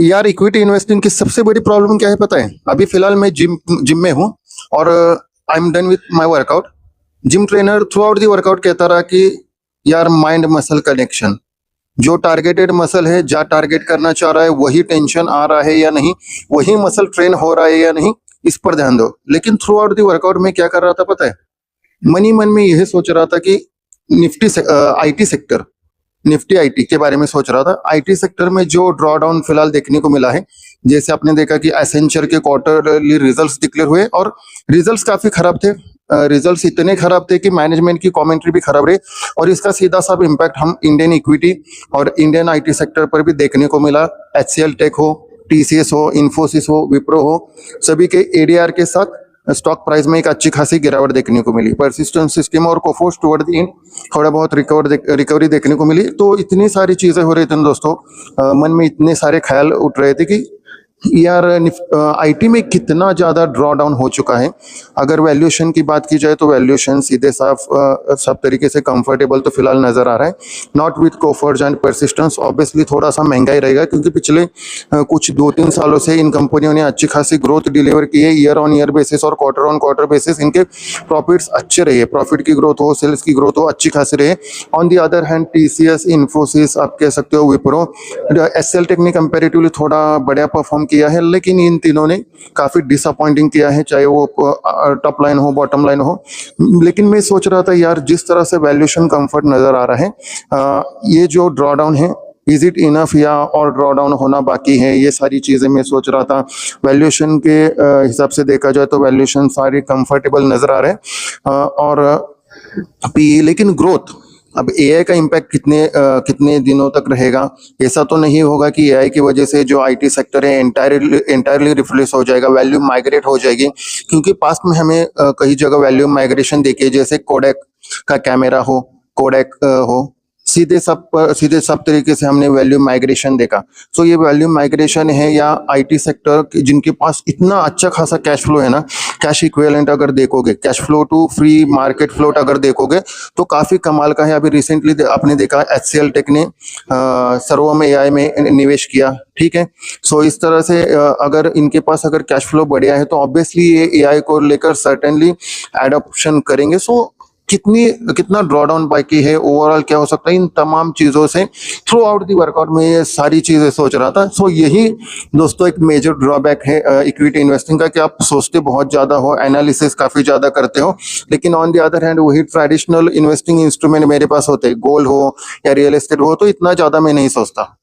यार equity investing की सबसे बड़ी प्रॉब्लम क्या है पता है? अभी फिलहाल मैं जिम जिम में हूँ और I am done with my workout. Gym trainer through out the workout कहता रहा कि यार माइंड मसल कनेक्शन, जो टारगेटेड मसल है, जा टारगेट करना चाह रहा है वही टेंशन आ रहा है या नहीं, वही मसल ट्रेन हो रहा है या नहीं, इस पर ध्यान दो। लेकिन थ्रू आउट दी वर्कआउट में क्या कर रहा था पता है? मन ही मन में यह सोच रहा था कि Nifty IT sector, Nifty IT के बारे में सोच रहा था। आईटी सेक्टर में जो ड्रॉ डाउन फिलहाल देखने को मिला है, जैसे आपने देखा कि एसेंचर के क्वार्टरली रिजल्ट्स डिक्लेयर हुए और रिजल्ट्स काफी खराब थे। रिजल्ट्स इतने खराब थे कि मैनेजमेंट की कमेंट्री भी खराब रही और इसका सीधा सा इम्पैक्ट हम इंडियन इक्विटी और इंडियन आईटी सेक्टर पर भी देखने को मिला। एचसीएल टेक हो, टीसीएस हो, इन्फोसिस हो, विप्रो हो, सभी के एडीआर के साथ स्टॉक प्राइस में एक अच्छी खासी गिरावट देखने को मिली। परसिस्टेंट सिस्टम और कोफोर्स टुवर्ड द एंड थोड़ा बहुत रिकवरी देखने को मिली। तो इतनी सारी चीजें हो रही थी दोस्तों, मन में इतने सारे ख्याल उठ रहे थे कि यार आईटी में कितना ज्यादा ड्रॉ डाउन हो चुका है। अगर वैल्यूएशन की बात की जाए तो वैल्यूएशन सीधे साफ सब तरीके से कंफर्टेबल तो फिलहाल नजर आ रहा है। Not with courage and persistence, obviously थोड़ा सा महंगा ही रहेगा क्योंकि पिछले कुछ 2-3 सालों से इन कंपनियों ने अच्छी खासी ग्रोथ डिलीवर की है। ईयर ऑन ईयर बेसिस और क्वार्टर ऑन क्वार्टर बेसिस इनके प्रॉफिट्स अच्छे रहे, प्रॉफिट की ग्रोथ हो, सेल्स की ग्रोथ हो, अच्छी खासी रहे। On the other hand TCS, Infosys, आप कह सकते हो विप्रो, एचसीएल टेक ने कंपेरेटिवली थोड़ा बढ़िया परफॉर्म किया है, लेकिन इन तीनों ने काफी डिसअपॉइंटिंग किया है, चाहे वो टॉप लाइन हो, बॉटम लाइन हो। लेकिन मैं सोच रहा था यार जिस तरह से वैल्यूएशन कंफर्ट नजर आ रहा है, ये जो ड्रॉ डाउन है, इज इट इनफ या और ड्रॉ डाउन होना बाकी है, ये सारी चीजें मैं सोच रहा था। वैल्यूएशन के हिसाब से देखा जाए तो वैल्यूएशन सारी कंफर्टेबल नजर आ रहे हैं और पी, लेकिन ग्रोथ, अब एआई का इम्पैक्ट कितने दिनों तक रहेगा? ऐसा तो नहीं होगा कि एआई की वजह से जो आईटी सेक्टर है एंटायरली रिप्लेस हो जाएगा, वैल्यू माइग्रेट हो जाएगी। क्योंकि पास्ट में हमें कई जगह वैल्यू माइग्रेशन देखी है, जैसे कोडेक का कैमरा हो, कोडेक हो, सीधे सब तरीके से हमने वैल्यू माइग्रेशन देखा। सो ये वैल्यू माइग्रेशन है या आईटी सेक्टर जिनके पास इतना अच्छा खासा कैश फ्लो है ना, कैश इक्विवेलेंट अगर देखोगे, cash flow to free market float अगर देखोगे तो काफी कमाल का है। अभी रिसेंटली आपने देखा एचसीएल टेक ने सर्वम एआई में निवेश किया, ठीक है। सो इस तरह से अगर इनके पास अगर कैश फ्लो बढ़िया है तो ऑब्वियसली ये एआई को लेकर सर्टेनली एडॉप्शन करेंगे। सो कितना ड्रॉडाउन बाकी है, ओवरऑल क्या हो सकता है, इन तमाम चीजों से थ्रू आउट दी वर्कआउट में ये सारी चीजें सोच रहा था। सो यही दोस्तों एक मेजर ड्रॉबैक है इक्विटी इन्वेस्टिंग का, कि आप सोचते बहुत ज्यादा हो, एनालिसिस काफी ज्यादा करते हो, लेकिन ऑन द अदर हैंड वही ट्रेडिशनल इन्वेस्टिंग इंस्ट्रूमेंट मेरे पास होते, गोल्ड हो या रियल एस्टेट हो, तो इतना ज्यादा मैं नहीं सोचता।